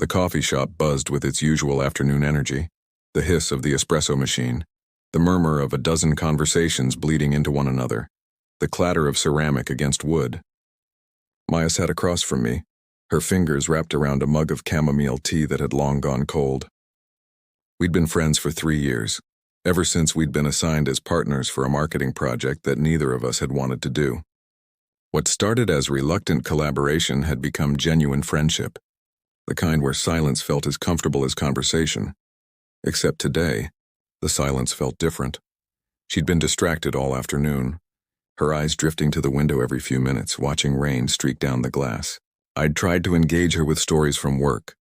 The coffee shop buzzed with its usual afternoon energy, the hiss of the espresso machine, the murmur of a dozen conversations bleeding into one another, the clatter of ceramic against wood. Maya sat across from me, her fingers wrapped around a mug of chamomile tea that had long gone cold. We'd been friends for 3 years, ever since we'd been assigned as partners for a marketing project that neither of us had wanted to do. What started as reluctant collaboration had become genuine friendship, the kind where silence felt as comfortable as conversation. Except today, the silence felt different. She'd been distracted all afternoon, her eyes drifting to the window every few minutes, watching rain streak down the glass. I'd tried to engage her with stories from work,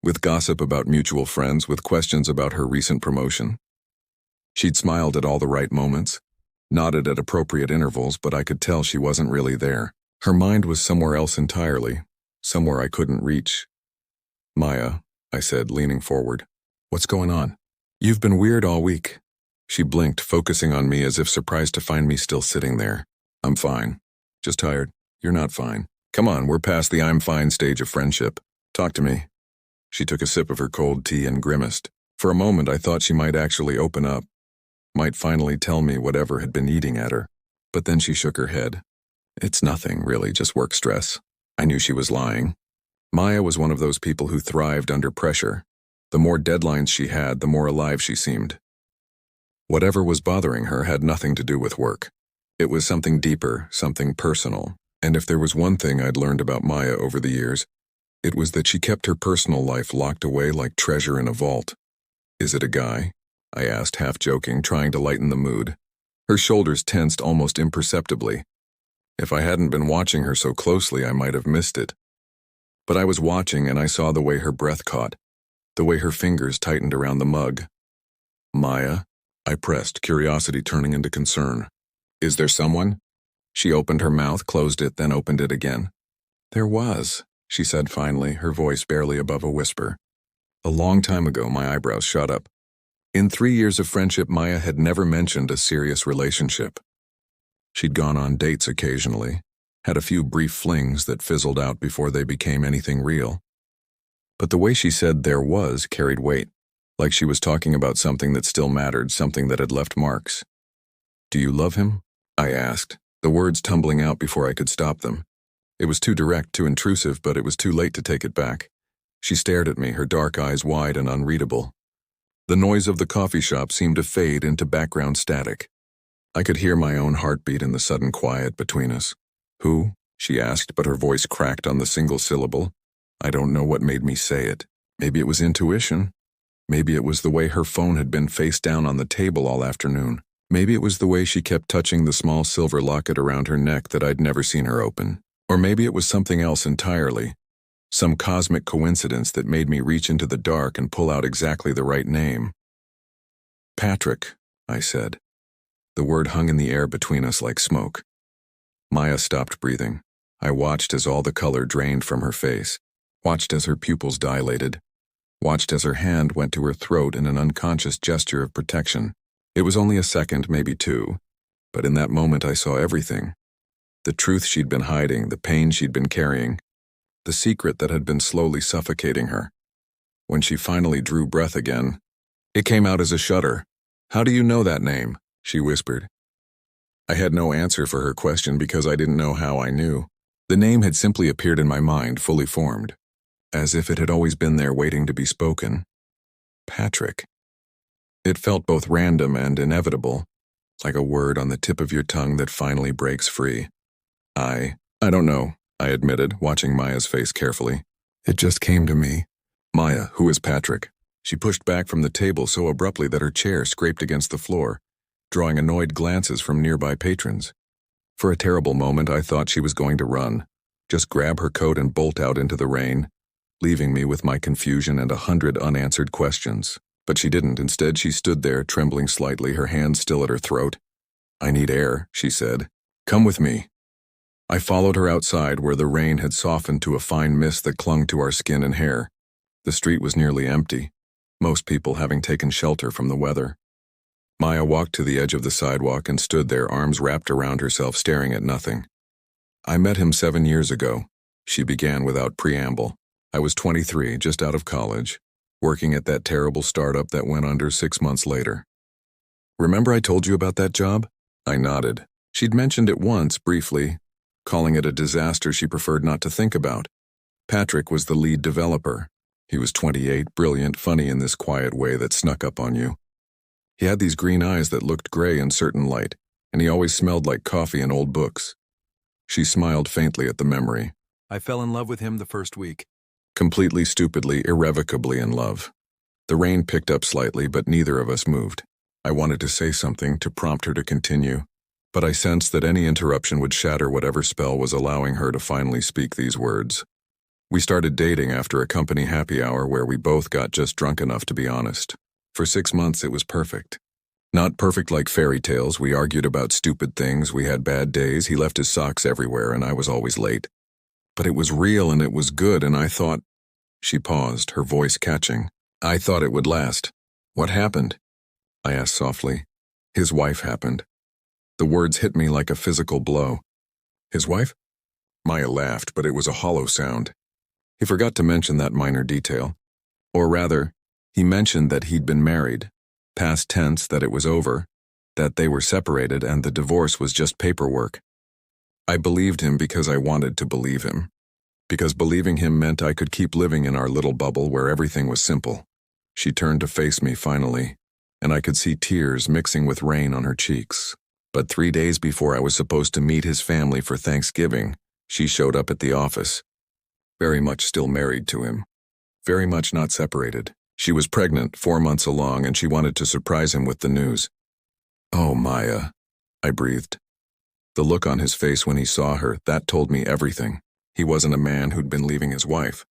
with gossip about mutual friends, with questions about her recent promotion. She'd smiled at all the right moments, nodded at appropriate intervals, but I could tell she wasn't really there. Her mind was somewhere else entirely, somewhere I couldn't reach. "Maya," I said, leaning forward. "What's going on? You've been weird all week." She blinked, focusing on me as if surprised to find me still sitting there. "I'm fine. Just tired." "You're not fine. Come on, we're past the I'm fine stage of friendship. Talk to me." She took a sip of her cold tea and grimaced. For a moment I thought she might actually open up, might finally tell me whatever had been eating at her. But then she shook her head. "It's nothing, really, just work stress." I knew she was lying. Maya was one of those people who thrived under pressure. The more deadlines she had, the more alive she seemed. Whatever was bothering her had nothing to do with work. It was something deeper, something personal. And if there was one thing I'd learned about Maya over the years, it was that she kept her personal life locked away like treasure in a vault. "Is it a guy?" I asked, half joking, trying to lighten the mood. Her shoulders tensed almost imperceptibly. If I hadn't been watching her so closely, I might have missed it. But I was watching, and I saw the way her breath caught, the way her fingers tightened around the mug. "Maya?" I pressed, curiosity turning into concern. "Is there someone?" She opened her mouth, closed it, then opened it again. "There was," she said finally, her voice barely above a whisper. A long time ago, my eyebrows shot up. In 3 years of friendship, Maya had never mentioned a serious relationship. She'd gone on dates occasionally, had a few brief flings that fizzled out before they became anything real. But the way she said "there was" carried weight, like she was talking about something that still mattered, something that had left marks. "Do you love him?" I asked, the words tumbling out before I could stop them. It was too direct, too intrusive, but it was too late to take it back. She stared at me, her dark eyes wide and unreadable. The noise of the coffee shop seemed to fade into background static. I could hear my own heartbeat in the sudden quiet between us. "Who?" she asked, but her voice cracked on the single syllable. I don't know what made me say it. Maybe it was intuition. Maybe it was the way her phone had been face down on the table all afternoon. Maybe it was the way she kept touching the small silver locket around her neck that I'd never seen her open. Or maybe it was something else entirely. Some cosmic coincidence that made me reach into the dark and pull out exactly the right name. "Patrick," I said. The word hung in the air between us like smoke. Maya stopped breathing. I watched as all the color drained from her face, watched as her pupils dilated, watched as her hand went to her throat in an unconscious gesture of protection. It was only a second, maybe 2, but in that moment I saw everything. The truth she'd been hiding, the pain she'd been carrying, the secret that had been slowly suffocating her. When she finally drew breath again, it came out as a shudder. "How do you know that name?" she whispered. I had no answer for her question because I didn't know how I knew. The name had simply appeared in my mind, fully formed, as if it had always been there waiting to be spoken. Patrick. It felt both random and inevitable, like a word on the tip of your tongue that finally breaks free. I don't know, I admitted, watching Maya's face carefully. "It just came to me." "Maya, who is Patrick?" She pushed back from the table so abruptly that her chair scraped against the floor, drawing annoyed glances from nearby patrons. For a terrible moment, I thought she was going to run, just grab her coat and bolt out into the rain, leaving me with my confusion and 100 unanswered questions. But she didn't. Instead, she stood there, trembling slightly, her hand still at her throat. "I need air," she said. "Come with me." I followed her outside where the rain had softened to a fine mist that clung to our skin and hair. The street was nearly empty, most people having taken shelter from the weather. Maya walked to the edge of the sidewalk and stood there, arms wrapped around herself, staring at nothing. "I met him 7 years ago," she began without preamble. I was 23, just out of college, working at that terrible startup that went under 6 months later. Remember I told you about that job? I nodded. She'd mentioned it once, briefly, calling it a disaster she preferred not to think about. Patrick was the lead developer. He was 28, brilliant, funny in this quiet way that snuck up on you. He had these green eyes that looked gray in certain light, and he always smelled like coffee and old books. She smiled faintly at the memory. I fell in love with him the first week. Completely, stupidly, irrevocably in love. The rain picked up slightly, but neither of us moved. I wanted to say something to prompt her to continue, but I sensed that any interruption would shatter whatever spell was allowing her to finally speak these words. We started dating after a company happy hour where we both got just drunk enough to be honest. For 6 months it was perfect. Not perfect like fairy tales, we argued about stupid things, we had bad days, he left his socks everywhere and I was always late. But it was real and it was good and I thought... She paused, her voice catching. I thought it would last. What happened? I asked softly. His wife happened. The words hit me like a physical blow. His wife? Maya laughed, but it was a hollow sound. He forgot to mention that minor detail. Or rather, he mentioned that he'd been married, past tense that it was over, that they were separated and the divorce was just paperwork. I believed him because I wanted to believe him. Because believing him meant I could keep living in our little bubble where everything was simple. She turned to face me finally, and I could see tears mixing with rain on her cheeks. But 3 days before I was supposed to meet his family for Thanksgiving, she showed up at the office. Very much still married to him. Very much not separated. She was pregnant, 4 months along, and she wanted to surprise him with the news. Oh, Maya, I breathed. The look on his face when he saw her, that told me everything. He wasn't a man who'd been leaving his wife.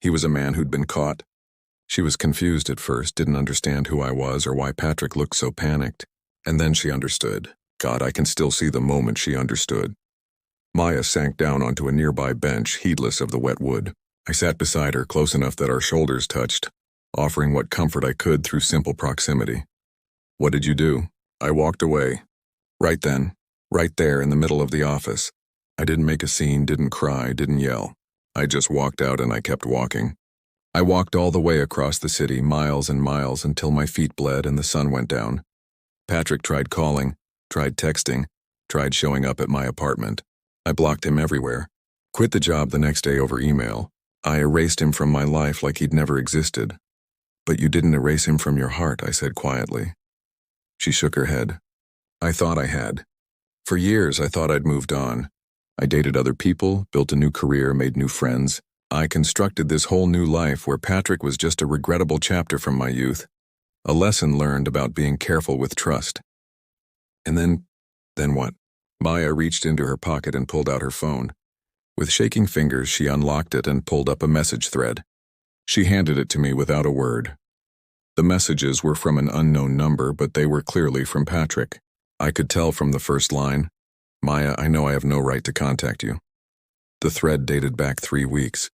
He was a man who'd been caught. She was confused at first, didn't understand who I was or why Patrick looked so panicked. And then she understood. God, I can still see the moment she understood. Maya sank down onto a nearby bench, heedless of the wet wood. I sat beside her, close enough that our shoulders touched, offering what comfort I could through simple proximity. What did you do? I walked away. Right then, right there in the middle of the office. I didn't make a scene, didn't cry, didn't yell. I just walked out and I kept walking. I walked all the way across the city, miles and miles, until my feet bled and the sun went down. Patrick tried calling, tried texting, tried showing up at my apartment. I blocked him everywhere. Quit the job the next day over email. I erased him from my life like he'd never existed. But you didn't erase him from your heart, I said quietly. She shook her head. I thought I had. For years, I thought I'd moved on. I dated other people, built a new career, made new friends. I constructed this whole new life where Patrick was just a regrettable chapter from my youth, a lesson learned about being careful with trust. And then what? Maya reached into her pocket and pulled out her phone. With shaking fingers, she unlocked it and pulled up a message thread. She handed it to me without a word. The messages were from an unknown number, but they were clearly from Patrick. I could tell from the first line, Maya, I know I have no right to contact you. The thread dated back 3 weeks.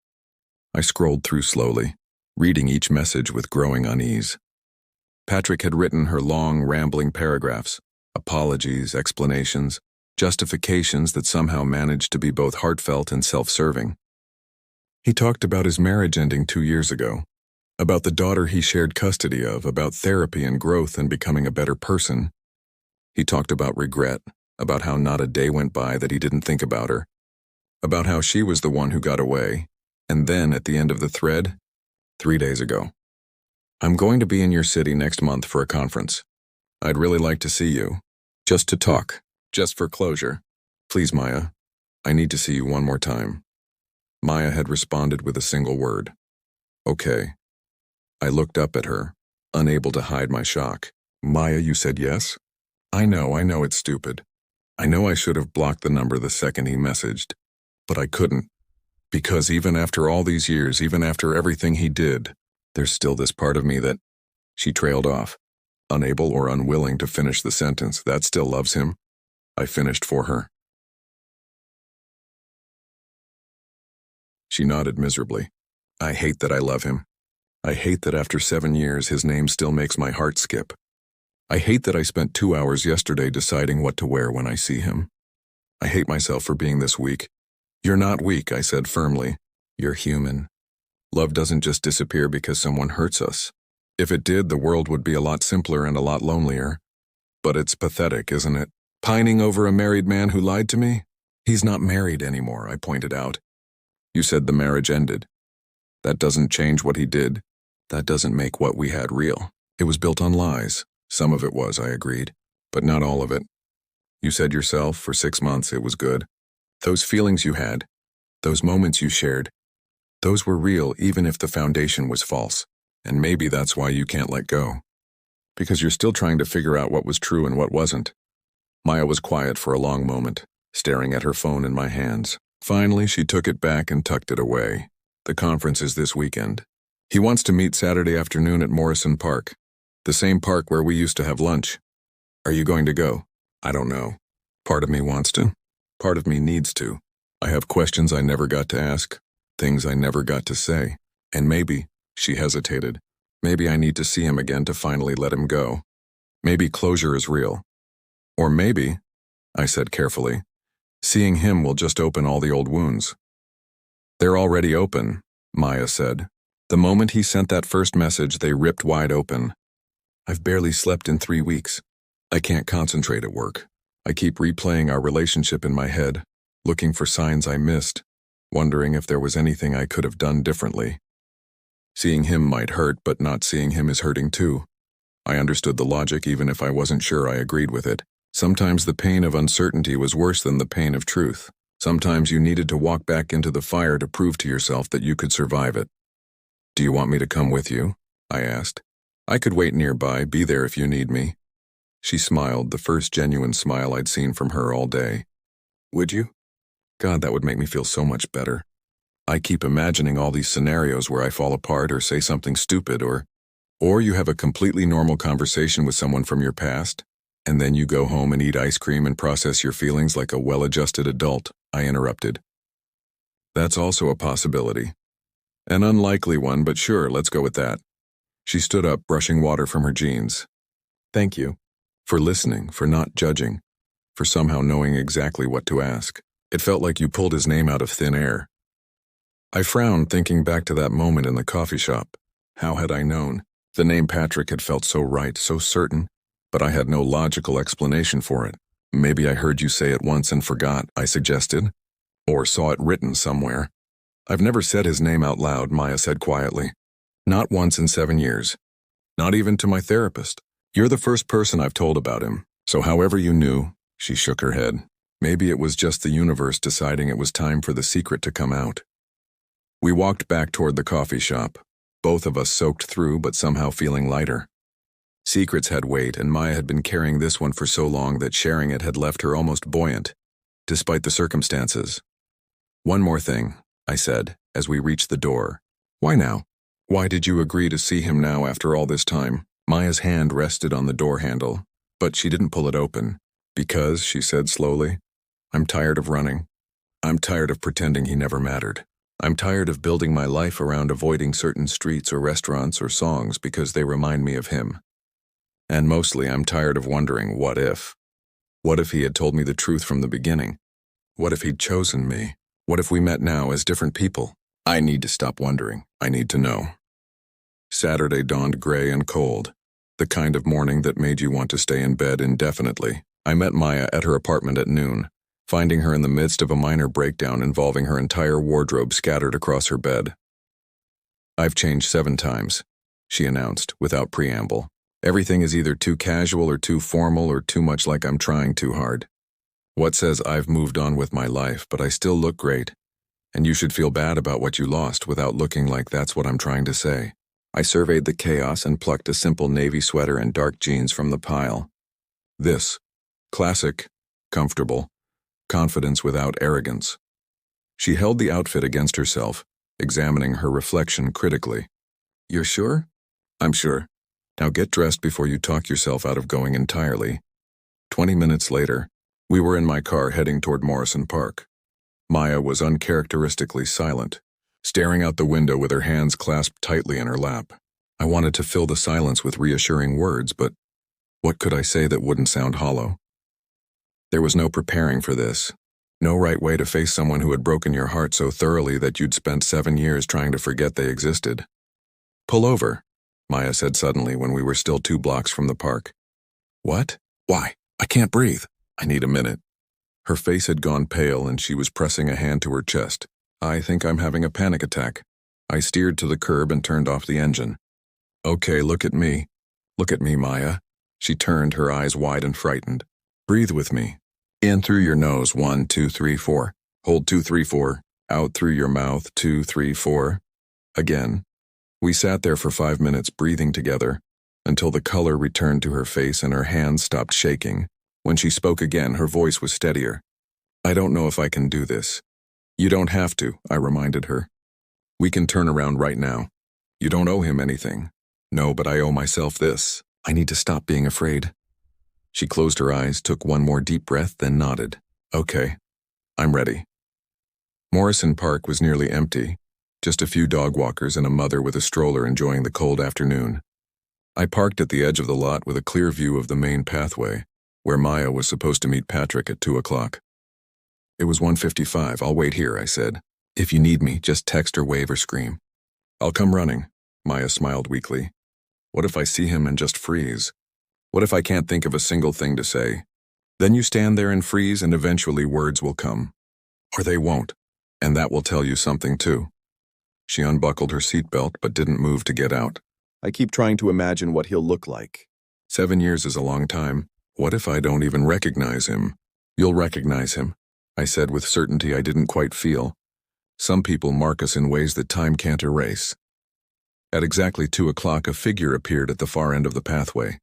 I scrolled through slowly, reading each message with growing unease. Patrick had written her long, rambling paragraphs, apologies, explanations, justifications that somehow managed to be both heartfelt and self-serving. He talked about his marriage ending 2 years ago, about the daughter he shared custody of, about therapy and growth and becoming a better person. He talked about regret, about how not a day went by that he didn't think about her, about how she was the one who got away, and then at the end of the thread, 3 days ago. I'm going to be in your city next month for a conference. I'd really like to see you, just to talk, just for closure. Please, Maya, I need to see you one more time. Maya had responded with a single word. Okay. I looked up at her, unable to hide my shock. Maya, you said yes? I know it's stupid. I know I should have blocked the number the second he messaged, but I couldn't. Because even after all these years, even after everything he did, there's still this part of me that... She trailed off, unable or unwilling to finish the sentence. That still loves him. I finished for her. She nodded miserably. I hate that I love him. I hate that after 7 years his name still makes my heart skip. I hate that I spent 2 hours yesterday deciding what to wear when I see him. I hate myself for being this weak. You're not weak, I said firmly. You're human. Love doesn't just disappear because someone hurts us. If it did, the world would be a lot simpler and a lot lonelier. But it's pathetic, isn't it? Pining over a married man who lied to me? He's not married anymore, I pointed out. You said the marriage ended. That doesn't change what he did. That doesn't make what we had real. It was built on lies. Some of it was, I agreed, but not all of it. You said yourself, for 6 months it was good. Those feelings you had, those moments you shared, those were real even if the foundation was false. And maybe that's why you can't let go. Because you're still trying to figure out what was true and what wasn't. Maya was quiet for a long moment, staring at her phone in my hands. Finally, she took it back and tucked it away. The conference is this weekend. He wants to meet Saturday afternoon at Morrison Park, the same park where we used to have lunch. Are you going to go? I don't know. Part of me wants to. Part of me needs to. I have questions I never got to ask, things I never got to say. And maybe, she hesitated, maybe I need to see him again to finally let him go. Maybe closure is real. Or maybe, I said carefully, seeing him will just open all the old wounds. They're already open, Maya said. The moment he sent that first message, they ripped wide open. I've barely slept in 3 weeks. I can't concentrate at work. I keep replaying our relationship in my head, looking for signs I missed, wondering if there was anything I could have done differently. Seeing him might hurt, but not seeing him is hurting too. I understood the logic even if I wasn't sure I agreed with it. Sometimes the pain of uncertainty was worse than the pain of truth. Sometimes you needed to walk back into the fire to prove to yourself that you could survive it. Do you want me to come with you? I asked. I could wait nearby, be there if you need me. She smiled, the first genuine smile I'd seen from her all day. Would you? God, that would make me feel so much better. I keep imagining all these scenarios where I fall apart or say something stupid or you have a completely normal conversation with someone from your past, and then you go home and eat ice cream and process your feelings like a well-adjusted adult, I interrupted. That's also a possibility. An unlikely one, but sure, let's go with that. She stood up, brushing water from her jeans. Thank you. For listening, for not judging, for somehow knowing exactly what to ask. It felt like you pulled his name out of thin air. I frowned, thinking back to that moment in the coffee shop. How had I known? The name Patrick had felt so right, so certain, but I had no logical explanation for it. Maybe I heard you say it once and forgot, I suggested, or saw it written somewhere. I've never said his name out loud, Maya said quietly. Not once in 7 years. Not even to my therapist. You're the first person I've told about him, so however you knew, she shook her head. Maybe it was just the universe deciding it was time for the secret to come out. We walked back toward the coffee shop, both of us soaked through but somehow feeling lighter. Secrets had weight, and Maya had been carrying this one for so long that sharing it had left her almost buoyant, despite the circumstances. One more thing, I said, as we reached the door. Why now? Why did you agree to see him now after all this time? Maya's hand rested on the door handle, but she didn't pull it open. Because, she said slowly, I'm tired of running. I'm tired of pretending he never mattered. I'm tired of building my life around avoiding certain streets or restaurants or songs because they remind me of him. And mostly I'm tired of wondering, what if? What if he had told me the truth from the beginning? What if he'd chosen me? What if we met now as different people? I need to stop wondering. I need to know. Saturday dawned gray and cold, the kind of morning that made you want to stay in bed indefinitely. I met Maya at her apartment at noon, finding her in the midst of a minor breakdown involving her entire wardrobe scattered across her bed. I've changed 7 times, she announced, without preamble. Everything is either too casual or too formal or too much like I'm trying too hard. What says I've moved on with my life, but I still look great, and you should feel bad about what you lost without looking like that's what I'm trying to say. I surveyed the chaos and plucked a simple navy sweater and dark jeans from the pile. This. Classic. Comfortable. Confidence without arrogance. She held the outfit against herself, examining her reflection critically. You're sure? I'm sure. Now get dressed before you talk yourself out of going entirely. 20 minutes later, we were in my car heading toward Morrison Park. Maya was uncharacteristically silent, staring out the window with her hands clasped tightly in her lap. I wanted to fill the silence with reassuring words, but what could I say that wouldn't sound hollow? There was no preparing for this. No right way to face someone who had broken your heart so thoroughly that you'd spent 7 years trying to forget they existed. Pull over, Maya said suddenly when we were still 2 blocks from the park. What? Why? I can't breathe. I need a minute. Her face had gone pale and she was pressing a hand to her chest. I think I'm having a panic attack. I steered to the curb and turned off the engine. Okay, look at me. Look at me, Maya. She turned, her eyes wide and frightened. Breathe with me. In through your nose, 1, 2, 3, 4. Hold 2, 3, 4. Out through your mouth, 2, 3, 4. Again. We sat there for 5 minutes breathing together, until the color returned to her face and her hands stopped shaking. When she spoke again, her voice was steadier. I don't know if I can do this. You don't have to, I reminded her. We can turn around right now. You don't owe him anything. No, but I owe myself this. I need to stop being afraid. She closed her eyes, took one more deep breath, then nodded. Okay, I'm ready. Morrison Park was nearly empty, just a few dog walkers and a mother with a stroller enjoying the cold afternoon. I parked at the edge of the lot with a clear view of the main pathway, where Maya was supposed to meet Patrick at 2 o'clock. It was 1:55. I'll wait here, I said. If you need me, just text or wave or scream. I'll come running, Maya smiled weakly. What if I see him and just freeze? What if I can't think of a single thing to say? Then you stand there and freeze and eventually words will come. Or they won't, and that will tell you something too. She unbuckled her seatbelt but didn't move to get out. I keep trying to imagine what he'll look like. 7 years is a long time. What if I don't even recognize him? You'll recognize him, I said with certainty I didn't quite feel. Some people mark us in ways that time can't erase. At exactly 2 o'clock, a figure appeared at the far end of the pathway.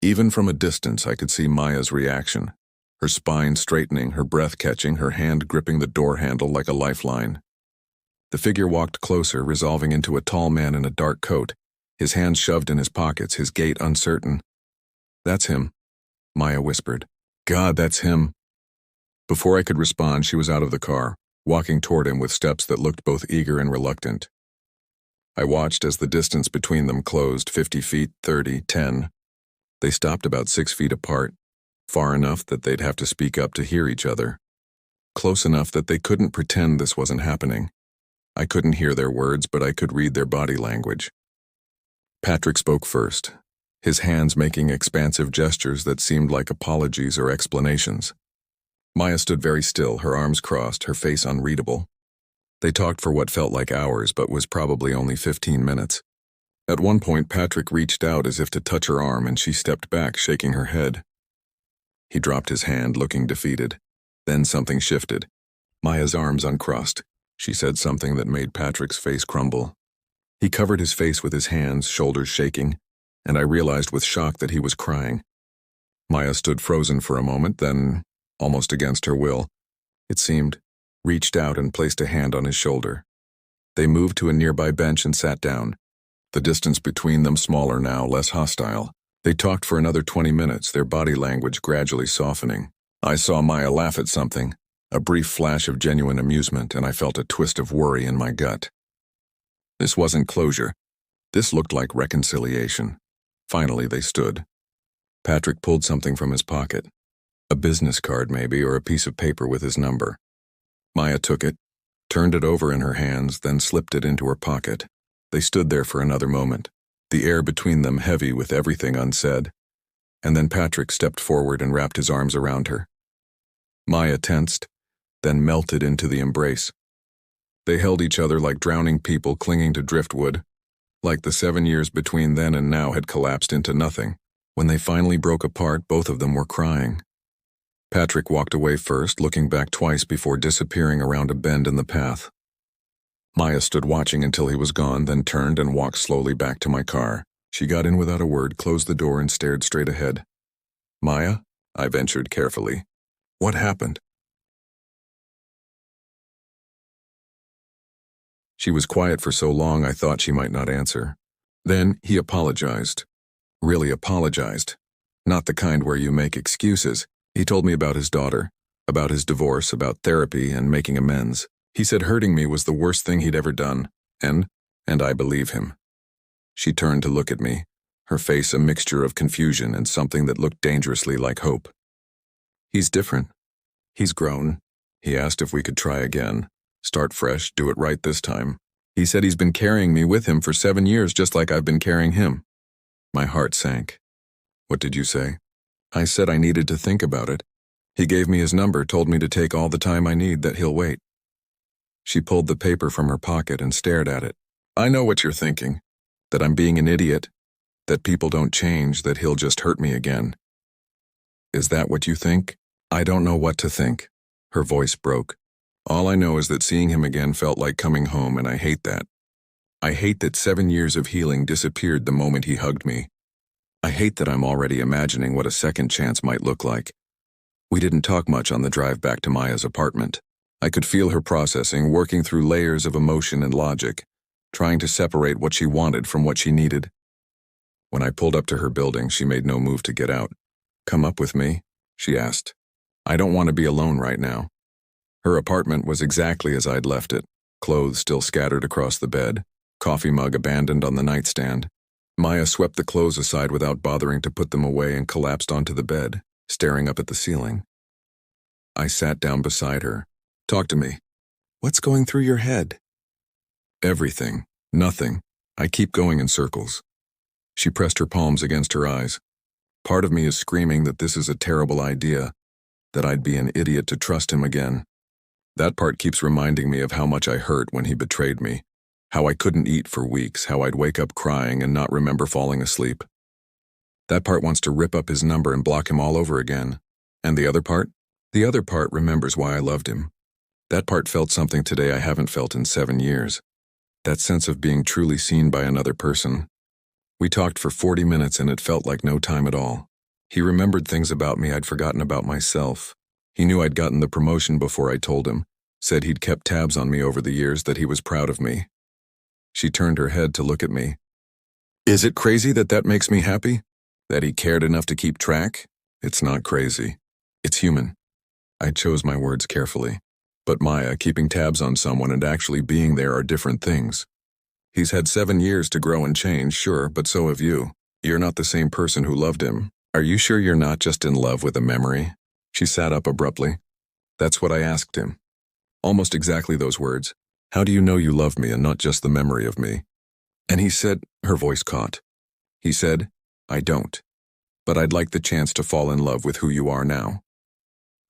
Even from a distance, I could see Maya's reaction. Her spine straightening, her breath catching, her hand gripping the door handle like a lifeline. The figure walked closer, resolving into a tall man in a dark coat, his hands shoved in his pockets, his gait uncertain. That's him, Maya whispered. God, that's him. Before I could respond, she was out of the car, walking toward him with steps that looked both eager and reluctant. I watched as the distance between them closed, 50 feet, 30, 10. They stopped about 6 feet apart, far enough that they'd have to speak up to hear each other. Close enough that they couldn't pretend this wasn't happening. I couldn't hear their words, but I could read their body language. Patrick spoke first, his hands making expansive gestures that seemed like apologies or explanations. Maya stood very still, her arms crossed, her face unreadable. They talked for what felt like hours, but was probably only 15 minutes. At one point, Patrick reached out as if to touch her arm, and she stepped back, shaking her head. He dropped his hand, looking defeated. Then something shifted. Maya's arms uncrossed. She said something that made Patrick's face crumble. He covered his face with his hands, shoulders shaking, and I realized with shock that he was crying. Maya stood frozen for a moment, then, almost against her will, it seemed, reached out and placed a hand on his shoulder. They moved to a nearby bench and sat down, the distance between them smaller now, less hostile. They talked for another 20 minutes, their body language gradually softening. I saw Maya laugh at something, a brief flash of genuine amusement, and I felt a twist of worry in my gut. This wasn't closure. This looked like reconciliation. Finally, they stood. Patrick pulled something from his pocket. A business card, maybe, or a piece of paper with his number. Maya took it, turned it over in her hands, then slipped it into her pocket. They stood there for another moment, the air between them heavy with everything unsaid. And then Patrick stepped forward and wrapped his arms around her. Maya tensed, then melted into the embrace. They held each other like drowning people clinging to driftwood, like the 7 years between then and now had collapsed into nothing. When they finally broke apart, both of them were crying. Patrick walked away first, looking back twice before disappearing around a bend in the path. Maya stood watching until he was gone, then turned and walked slowly back to my car. She got in without a word, closed the door, and stared straight ahead. Maya? I ventured carefully. What happened? She was quiet for so long I thought she might not answer. Then he apologized. Really apologized. Not the kind where you make excuses. He told me about his daughter, about his divorce, about therapy and making amends. He said hurting me was the worst thing he'd ever done, and I believe him. She turned to look at me, her face a mixture of confusion and something that looked dangerously like hope. He's different. He's grown. He asked if we could try again. Start fresh, do it right this time. He said he's been carrying me with him for 7 years just like I've been carrying him. My heart sank. What did you say? I said I needed to think about it. He gave me his number, told me to take all the time I need, that he'll wait. She pulled the paper from her pocket and stared at it. I know what you're thinking. That I'm being an idiot. That people don't change, that he'll just hurt me again. Is that what you think? I don't know what to think. Her voice broke. All I know is that seeing him again felt like coming home, and I hate that. I hate that 7 years of healing disappeared the moment he hugged me. I hate that I'm already imagining what a second chance might look like. We didn't talk much on the drive back to Maya's apartment. I could feel her processing, working through layers of emotion and logic, trying to separate what she wanted from what she needed. When I pulled up to her building, she made no move to get out. Come up with me? She asked. I don't want to be alone right now. Her apartment was exactly as I'd left it, clothes still scattered across the bed, coffee mug abandoned on the nightstand. Maya swept the clothes aside without bothering to put them away and collapsed onto the bed, staring up at the ceiling. I sat down beside her. Talk to me. What's going through your head? Everything. Nothing. I keep going in circles. She pressed her palms against her eyes. Part of me is screaming that this is a terrible idea, that I'd be an idiot to trust him again. That part keeps reminding me of how much I hurt when he betrayed me, how I couldn't eat for weeks, how I'd wake up crying and not remember falling asleep. That part wants to rip up his number and block him all over again. And the other part? The other part remembers why I loved him. That part felt something today I haven't felt in 7 years. That sense of being truly seen by another person. We talked for 40 minutes and it felt like no time at all. He remembered things about me I'd forgotten about myself. He knew I'd gotten the promotion before I told him, said he'd kept tabs on me over the years, that he was proud of me. She turned her head to look at me. Is it crazy that that makes me happy? That he cared enough to keep track? It's not crazy. It's human. I chose my words carefully. But Maya, keeping tabs on someone and actually being there are different things. He's had 7 years to grow and change, sure, but so have you. You're not the same person who loved him. Are you sure you're not just in love with a memory? She sat up abruptly. That's what I asked him. Almost exactly those words. How do you know you love me and not just the memory of me? And he said, her voice caught. He said, I don't. But I'd like the chance to fall in love with who you are now.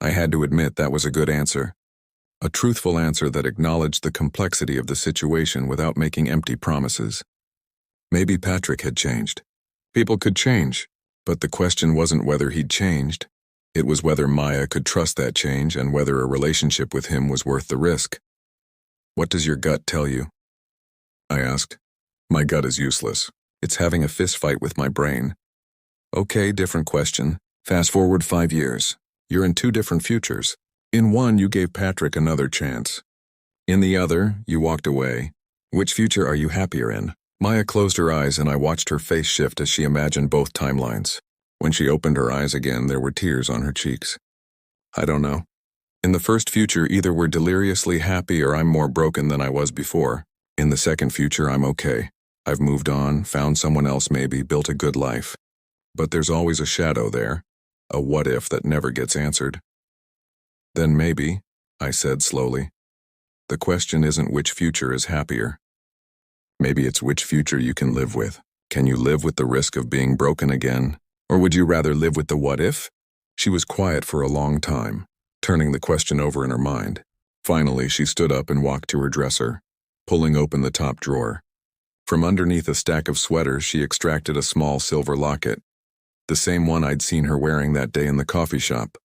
I had to admit that was a good answer. A truthful answer that acknowledged the complexity of the situation without making empty promises. Maybe Patrick had changed. People could change, but the question wasn't whether he'd changed. It was whether Maya could trust that change and whether a relationship with him was worth the risk. What does your gut tell you? I asked. My gut is useless. It's having a fist fight with my brain. Okay, different question. Fast forward 5 years. You're in 2 different futures. In one, you gave Patrick another chance. In the other, you walked away. Which future are you happier in? Maya closed her eyes and I watched her face shift as she imagined both timelines. When she opened her eyes again, there were tears on her cheeks. I don't know. In the first future, either we're deliriously happy or I'm more broken than I was before. In the second future, I'm okay. I've moved on, found someone else maybe, built a good life. But there's always a shadow there, a what if that never gets answered. Then maybe, I said slowly, the question isn't which future is happier. Maybe it's which future you can live with. Can you live with the risk of being broken again? Or would you rather live with the what if? She was quiet for a long time, turning the question over in her mind. Finally, she stood up and walked to her dresser, pulling open the top drawer. From underneath a stack of sweaters, she extracted a small silver locket, the same one I'd seen her wearing that day in the coffee shop.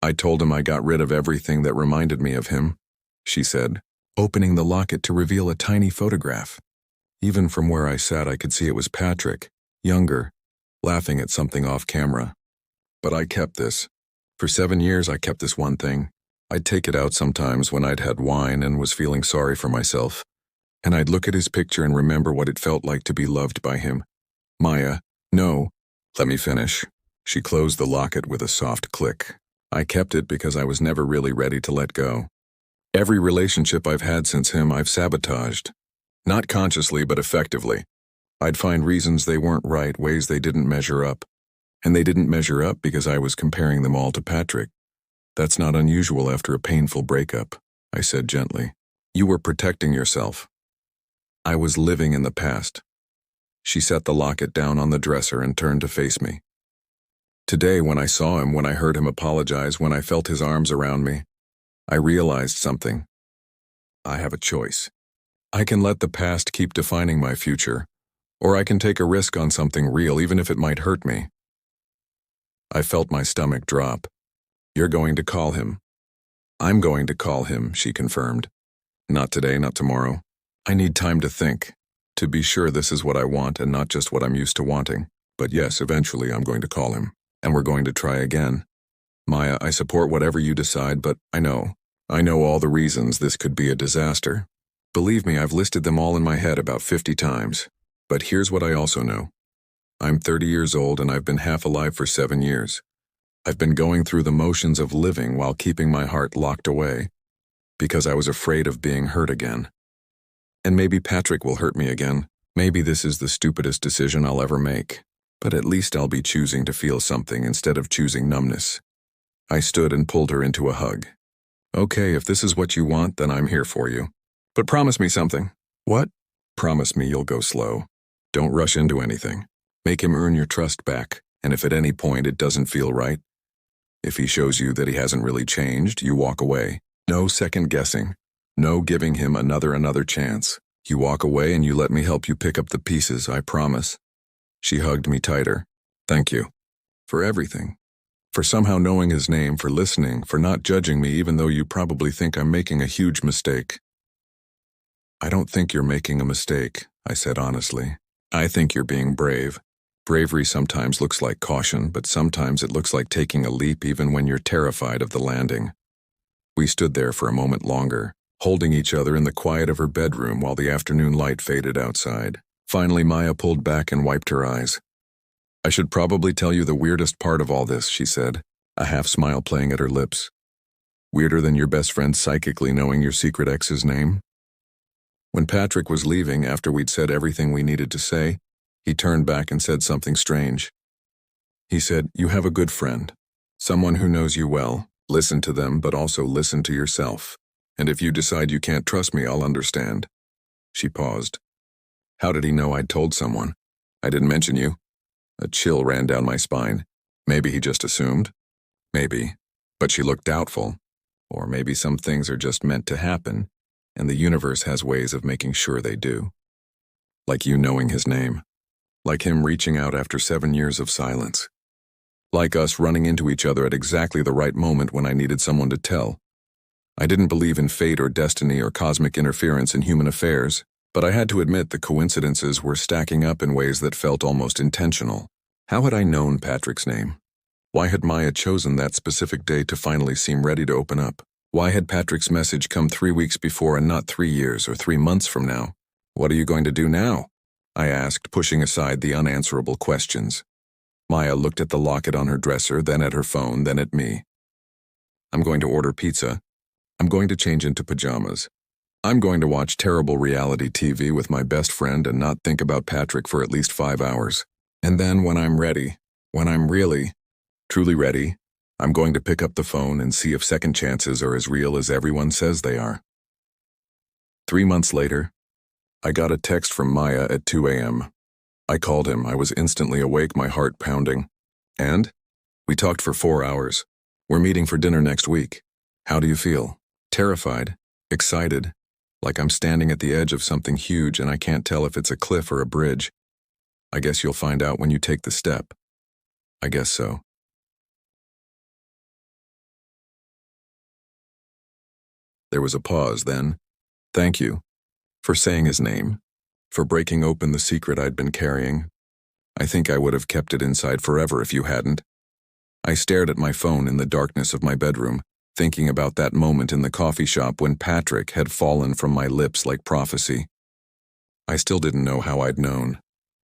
I told him I got rid of everything that reminded me of him, she said, opening the locket to reveal a tiny photograph. Even from where I sat, I could see it was Patrick, younger, laughing at something off camera. But I kept this. For 7 years, I kept this one thing. I'd take it out sometimes when I'd had wine and was feeling sorry for myself. And I'd look at his picture and remember what it felt like to be loved by him. Maya, no, let me finish. She closed the locket with a soft click. I kept it because I was never really ready to let go. Every relationship I've had since him, I've sabotaged. Not consciously, but effectively. I'd find reasons they weren't right, ways they didn't measure up. And they didn't measure up because I was comparing them all to Patrick. That's not unusual after a painful breakup, I said gently. You were protecting yourself. I was living in the past. She set the locket down on the dresser and turned to face me. Today, when I saw him, when I heard him apologize, when I felt his arms around me, I realized something. I have a choice. I can let the past keep defining my future, or I can take a risk on something real, even if it might hurt me. I felt my stomach drop. You're going to call him. I'm going to call him, she confirmed. Not today, not tomorrow. I need time to think, to be sure this is what I want and not just what I'm used to wanting. But yes, eventually I'm going to call him, and we're going to try again. Maya, I support whatever you decide, but I know all the reasons this could be a disaster. Believe me, I've listed them all in my head about 50 times. But here's what I also know. I'm 30 years old and I've been half alive for 7 years. I've been going through the motions of living while keeping my heart locked away, because I was afraid of being hurt again. And maybe Patrick will hurt me again. Maybe this is the stupidest decision I'll ever make. But at least I'll be choosing to feel something instead of choosing numbness. I stood and pulled her into a hug. Okay, if this is what you want, then I'm here for you. But promise me something. What? Promise me you'll go slow. Don't rush into anything. Make him earn your trust back, and if at any point it doesn't feel right, if he shows you that he hasn't really changed, you walk away. No second guessing. No giving him another chance. You walk away and you let me help you pick up the pieces, I promise. She hugged me tighter. Thank you. For everything. For somehow knowing his name, for listening, for not judging me even though you probably think I'm making a huge mistake. I don't think you're making a mistake, I said honestly. I think you're being brave. Bravery sometimes looks like caution, but sometimes it looks like taking a leap even when you're terrified of the landing. We stood there for a moment longer, holding each other in the quiet of her bedroom while the afternoon light faded outside. Finally, Maya pulled back and wiped her eyes. I should probably tell you the weirdest part of all this, she said, a half smile playing at her lips. Weirder than your best friend psychically knowing your secret ex's name? When Patrick was leaving after we'd said everything we needed to say, he turned back and said something strange. He said, you have a good friend, someone who knows you well. Listen to them, but also listen to yourself. And if you decide you can't trust me, I'll understand. She paused. How did he know I'd told someone? I didn't mention you. A chill ran down my spine. Maybe he just assumed. Maybe. But she looked doubtful. Or maybe some things are just meant to happen, and the universe has ways of making sure they do. Like you knowing his name. Like him reaching out after 7 years of silence. Like us running into each other at exactly the right moment when I needed someone to tell. I didn't believe in fate or destiny or cosmic interference in human affairs, but I had to admit the coincidences were stacking up in ways that felt almost intentional. How had I known Patrick's name? Why had Maya chosen that specific day to finally seem ready to open up? Why had Patrick's message come 3 weeks before and not 3 years or 3 months from now? What are you going to do now? I asked, pushing aside the unanswerable questions. Maya looked at the locket on her dresser, then at her phone, then at me. I'm going to order pizza. I'm going to change into pajamas. I'm going to watch terrible reality TV with my best friend and not think about Patrick for at least 5 hours. And then when I'm ready, when I'm really, truly ready, I'm going to pick up the phone and see if second chances are as real as everyone says they are. 3 months later, I got a text from Maya at 2 a.m. I called him. I was instantly awake, my heart pounding. And? We talked for 4 hours. We're meeting for dinner next week. How do you feel? Terrified? Excited? Like I'm standing at the edge of something huge and I can't tell if it's a cliff or a bridge. I guess you'll find out when you take the step. I guess so. There was a pause then. Thank you. For saying his name. For breaking open the secret I'd been carrying. I think I would have kept it inside forever if you hadn't. I stared at my phone in the darkness of my bedroom, thinking about that moment in the coffee shop when Patrick had fallen from my lips like prophecy. I still didn't know how I'd known.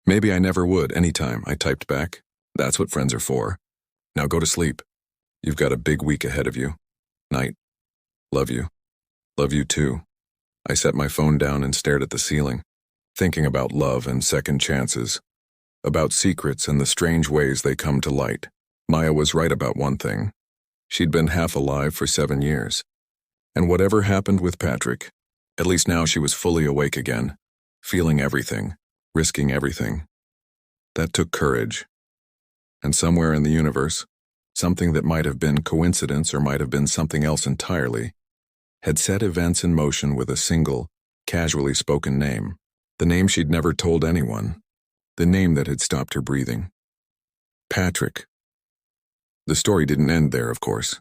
Maybe I never would, anytime, I typed back. That's what friends are for. Now go to sleep. You've got a big week ahead of you. Night. Love you. Love you too. I set my phone down and stared at the ceiling, thinking about love and second chances, about secrets and the strange ways they come to light. Maya was right about one thing. She'd been half alive for 7 years. And whatever happened with Patrick, at least now she was fully awake again, feeling everything, risking everything. That took courage. And somewhere in the universe, something that might have been coincidence or might have been something else entirely, had set events in motion with a single, casually spoken name. The name she'd never told anyone. The name that had stopped her breathing. Patrick. The story didn't end there, of course.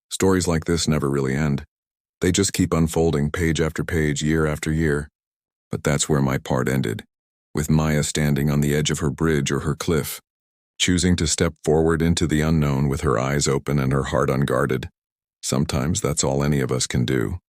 Stories like this never really end. They just keep unfolding page after page, year after year. But that's where my part ended, with Maya standing on the edge of her bridge or her cliff, choosing to step forward into the unknown with her eyes open and her heart unguarded. Sometimes that's all any of us can do.